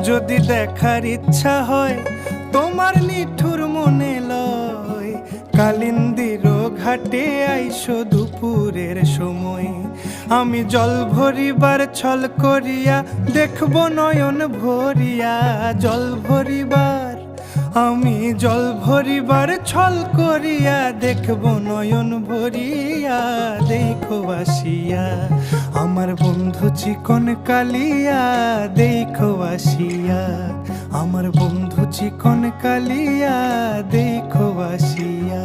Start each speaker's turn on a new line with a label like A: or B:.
A: যদি দেখার ইচ্ছা হয় তোমার নিঠুর মনে লয়, কালিন্দির ঘাটে আইসো দুপুরের সময়। আমি জল ভরিবার ছল করিয়া দেখব নয়ন ভরিয়া, জল ভরিবার আমি জল ভরিবার ছল করিয়া দেখব নয়ন ভরিয়া। দেখো আসিয়া আমার বন্ধু চিকন কালিয়া, দেখো আসিয়া আমার বন্ধু চিকন কালিয়া, দেখো আসিয়া।